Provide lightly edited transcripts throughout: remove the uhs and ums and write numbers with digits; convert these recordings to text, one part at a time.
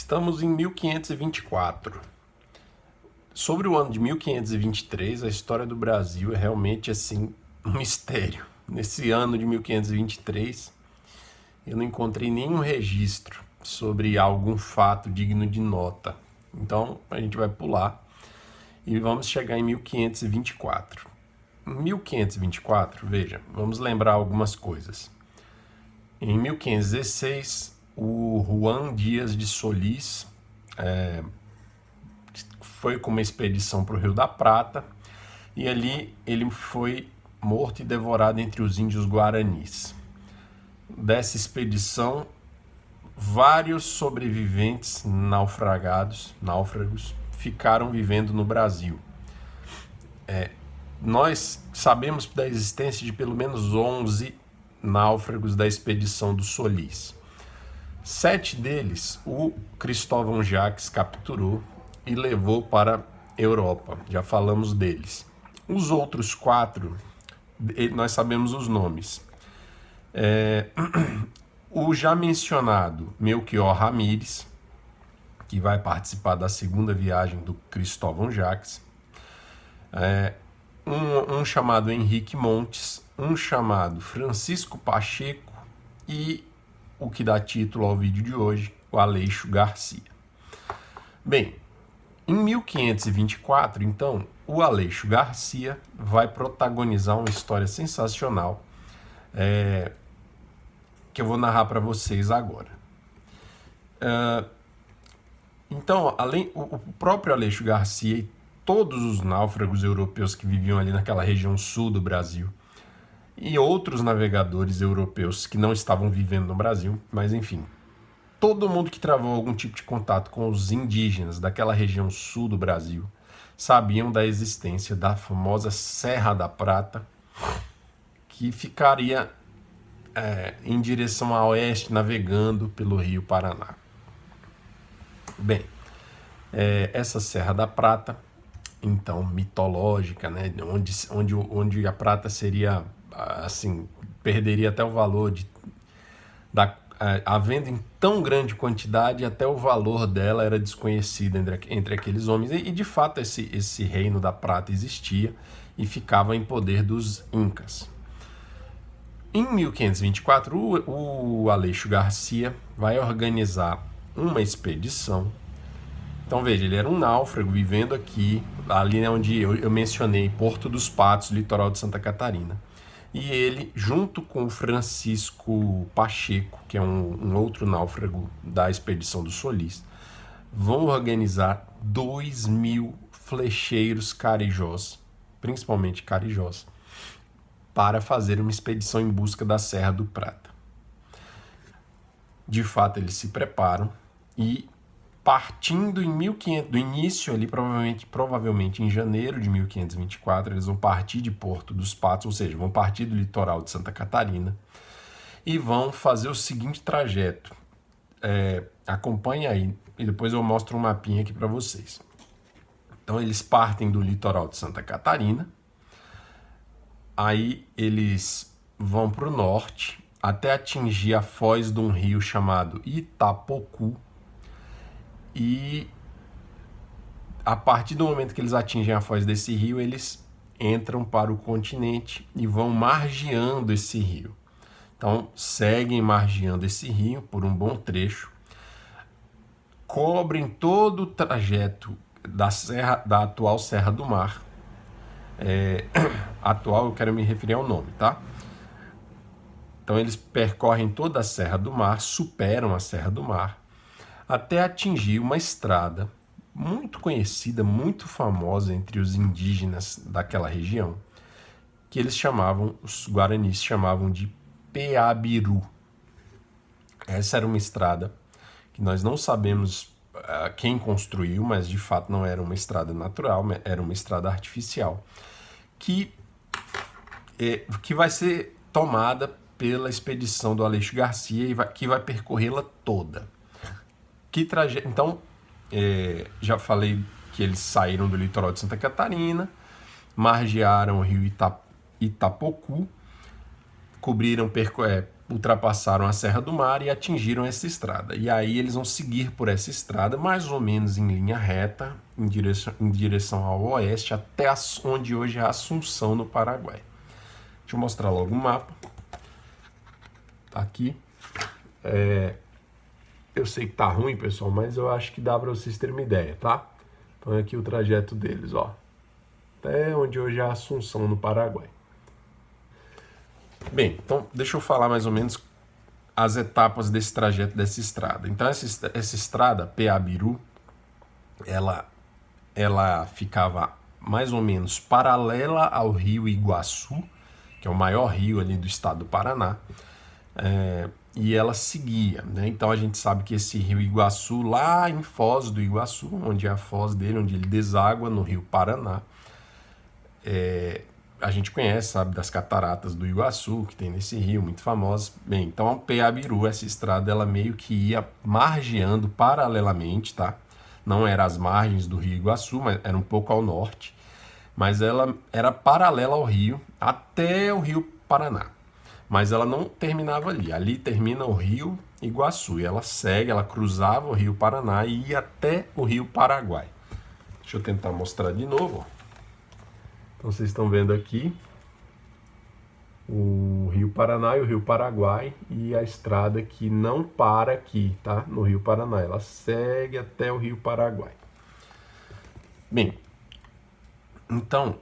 Estamos em 1524. Sobre o ano de 1523, a história do Brasil é realmente assim um mistério. Nesse ano de 1523, eu não encontrei nenhum registro sobre algum fato digno de nota. Então, a gente vai pular e vamos chegar em 1524. Em 1524, veja, vamos lembrar algumas coisas. Em 1516, o Juan Dias de Solís foi com uma expedição para o Rio da Prata e ali ele foi morto e devorado entre os índios guaranis. Dessa expedição, vários sobreviventes náufragos, ficaram vivendo no Brasil. Nós sabemos da existência de pelo menos 11 náufragos da expedição do Solís. 7 deles, o Cristóvão Jacques capturou e levou para a Europa. Já falamos deles. Os outros 4, nós sabemos os nomes. O já mencionado Melchior Ramírez, que vai participar da segunda viagem do Cristóvão Jacques. Um chamado Henrique Montes, um chamado Francisco Pacheco e o que dá título ao vídeo de hoje, o Aleixo Garcia. Bem, em 1524, então, o Aleixo Garcia vai protagonizar uma história sensacional que eu vou narrar para vocês agora. Então, o próprio Aleixo Garcia e todos os náufragos europeus que viviam ali naquela região sul do Brasil e outros navegadores europeus que não estavam vivendo no Brasil, mas enfim, todo mundo que travou algum tipo de contato com os indígenas daquela região sul do Brasil sabiam da existência da famosa Serra da Prata, que ficaria em direção a oeste, navegando pelo Rio Paraná. Bem, essa Serra da Prata, então, mitológica, né, onde a prata seria, assim, perderia até o valor havendo em tão grande quantidade, até o valor dela era desconhecido entre aqueles homens. E de fato, esse reino da prata existia e ficava em poder dos incas. Em 1524, o Aleixo Garcia vai organizar uma expedição. Então veja, ele era um náufrago vivendo aqui, ali onde eu mencionei, Porto dos Patos, litoral de Santa Catarina. E ele, junto com o Francisco Pacheco, que é um outro náufrago da expedição do Solís, vão organizar 2.000 flecheiros carijós, principalmente carijós, para fazer uma expedição em busca da Serra do Prata. De fato, eles se preparam e, partindo do início ali, provavelmente em janeiro de 1524, eles vão partir de Porto dos Patos, ou seja, vão partir do litoral de Santa Catarina e vão fazer o seguinte trajeto. Acompanhe aí e depois eu mostro um mapinha aqui para vocês. Então eles partem do litoral de Santa Catarina, aí eles vão para o norte até atingir a foz de um rio chamado Itapocu. E a partir do momento que eles atingem a foz desse rio, eles entram para o continente e vão margeando esse rio. Então, seguem margeando esse rio por um bom trecho, cobrem todo o trajeto da atual Serra do Mar. Atual, eu quero me referir ao nome, tá? Então, eles percorrem toda a Serra do Mar, superam a Serra do Mar, até atingir uma estrada muito conhecida, muito famosa entre os indígenas daquela região, que os guaranis chamavam de Peabiru. Essa era uma estrada que nós não sabemos quem construiu, mas de fato não era uma estrada natural, era uma estrada artificial, que vai ser tomada pela expedição do Aleixo Garcia e que vai percorrê-la toda. Então, já falei que eles saíram do litoral de Santa Catarina, margearam o rio Itapocu, ultrapassaram a Serra do Mar e atingiram essa estrada. E aí eles vão seguir por essa estrada, mais ou menos em linha reta, em direção ao oeste, até onde hoje é Assunção, no Paraguai. Deixa eu mostrar logo o mapa. Tá aqui. Eu sei que tá ruim, pessoal, mas eu acho que dá para vocês terem uma ideia, tá? Então é aqui o trajeto deles, ó. Até onde hoje é Assunção, no Paraguai. Bem, então deixa eu falar mais ou menos as etapas desse trajeto dessa estrada. Então essa estrada, PA-Biru, ela ficava mais ou menos paralela ao rio Iguaçu, que é o maior rio ali do estado do Paraná, e ela seguia, né? Então a gente sabe que esse rio Iguaçu, lá em Foz do Iguaçu, onde é a foz dele, onde ele deságua no rio Paraná, a gente conhece, sabe, das cataratas do Iguaçu, que tem nesse rio, muito famosas. Bem, então a PA-Biru, essa estrada, ela meio que ia margeando paralelamente, tá? Não era às margens do rio Iguaçu, mas era um pouco ao norte, mas ela era paralela ao rio, até o rio Paraná. Mas ela não terminava ali, ali termina o rio Iguaçu, e ela segue, ela cruzava o rio Paraná e ia até o rio Paraguai. Deixa eu tentar mostrar de novo, ó. Então vocês estão vendo aqui o Rio Paraná e o Rio Paraguai e a estrada que não para aqui, tá? No Rio Paraná, ela segue até o Rio Paraguai. Bem, então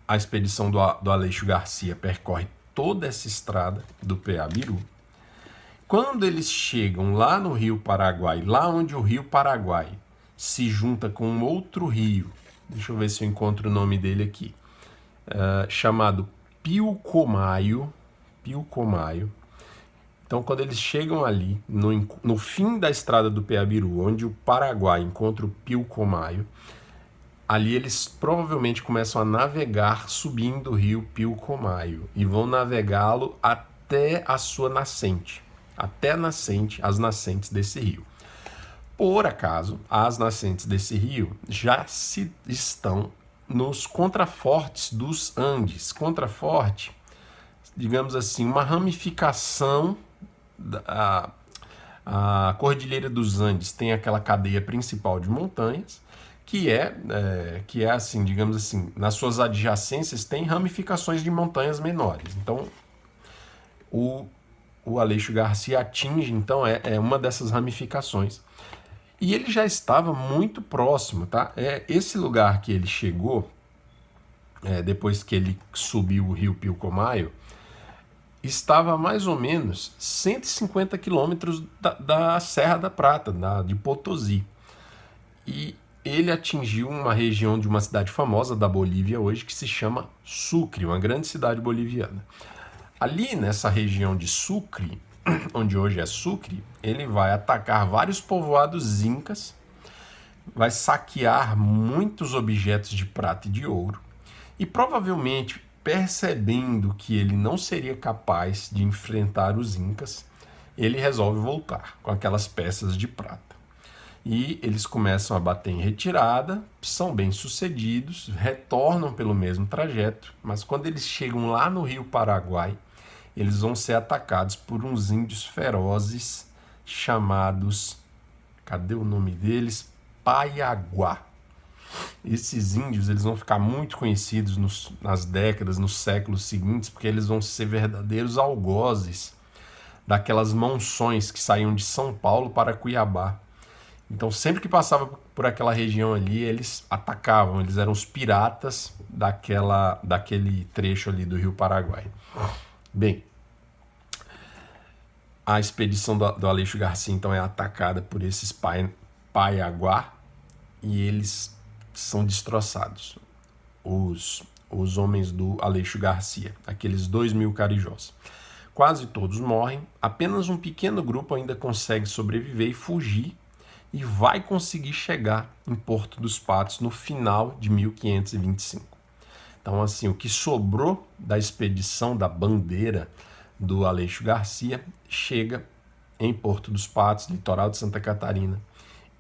a expedição do Aleixo Garcia percorre toda essa estrada do PA-Biru. Quando eles chegam lá no Rio Paraguai, lá onde o Rio Paraguai se junta com um outro rio, deixa eu ver se eu encontro o nome dele aqui, chamado Pilcomayo. Então, quando eles chegam ali, no fim da estrada do PA-Biru, onde o Paraguai encontra o Pilcomayo, ali eles provavelmente começam a navegar subindo o rio Pilcomayo e vão navegá-lo até a sua nascente, até as nascentes desse rio. Por acaso, as nascentes desse rio já estão nos contrafortes dos Andes. Contraforte, digamos assim, uma ramificação a Cordilheira dos Andes tem aquela cadeia principal de montanhas, que é assim, digamos assim, nas suas adjacências tem ramificações de montanhas menores. Então, o Aleixo Garcia atinge, então, uma dessas ramificações. E ele já estava muito próximo, tá? Esse lugar que ele chegou, depois que ele subiu o rio Pilcomayo, estava a mais ou menos 150 quilômetros da Serra da Prata, de Potosí. E ele atingiu uma região de uma cidade famosa da Bolívia hoje, que se chama Sucre, uma grande cidade boliviana. Ali nessa região de Sucre, onde hoje é Sucre, ele vai atacar vários povoados incas, vai saquear muitos objetos de prata e de ouro, e provavelmente, percebendo que ele não seria capaz de enfrentar os incas, ele resolve voltar com aquelas peças de prata. E eles começam a bater em retirada, são bem-sucedidos, retornam pelo mesmo trajeto, mas quando eles chegam lá no rio Paraguai, eles vão ser atacados por uns índios ferozes chamados, cadê o nome deles? Paiaguá. Esses índios, eles vão ficar muito conhecidos nas décadas, nos séculos seguintes, porque eles vão ser verdadeiros algozes daquelas monções que saíam de São Paulo para Cuiabá. Então, sempre que passava por aquela região ali, eles atacavam, eles eram os piratas daquele trecho ali do Rio Paraguai. Bem, a expedição do Aleixo Garcia, então, é atacada por esses Paiaguá e eles são destroçados, os homens do Aleixo Garcia, aqueles 2.000 carijós. Quase todos morrem, apenas um pequeno grupo ainda consegue sobreviver e fugir, e vai conseguir chegar em Porto dos Patos no final de 1525. Então, assim, o que sobrou da expedição da bandeira do Aleixo Garcia chega em Porto dos Patos, litoral de Santa Catarina,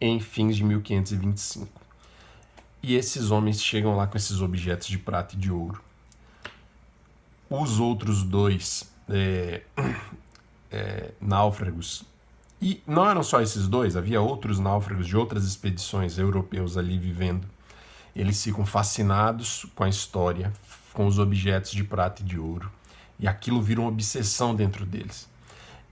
em fins de 1525. E esses homens chegam lá com esses objetos de prata e de ouro. Os outros dois náufragos. E não eram só esses dois, havia outros náufragos de outras expedições europeus ali vivendo. Eles ficam fascinados com a história, com os objetos de prata e de ouro. E aquilo vira uma obsessão dentro deles.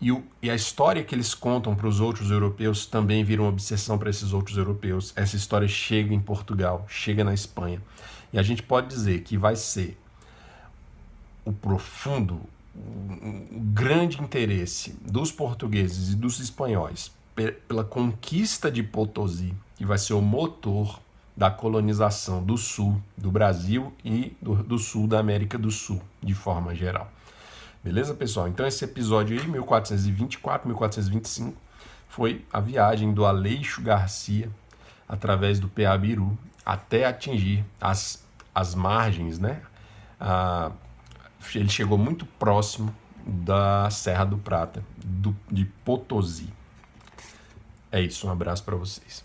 E a história que eles contam para os outros europeus também vira uma obsessão para esses outros europeus. Essa história chega em Portugal, chega na Espanha. E a gente pode dizer que vai ser o profundo, o grande interesse dos portugueses e dos espanhóis pela conquista de Potosí, que vai ser o motor da colonização do sul do Brasil e do sul da América do Sul, de forma geral. Beleza, pessoal? Então esse episódio aí, 1424, 1425, foi a viagem do Aleixo Garcia através do Peabiru até atingir as margens, né? Ele chegou muito próximo da Serra do Prata, de Potosí. É isso, um abraço para vocês.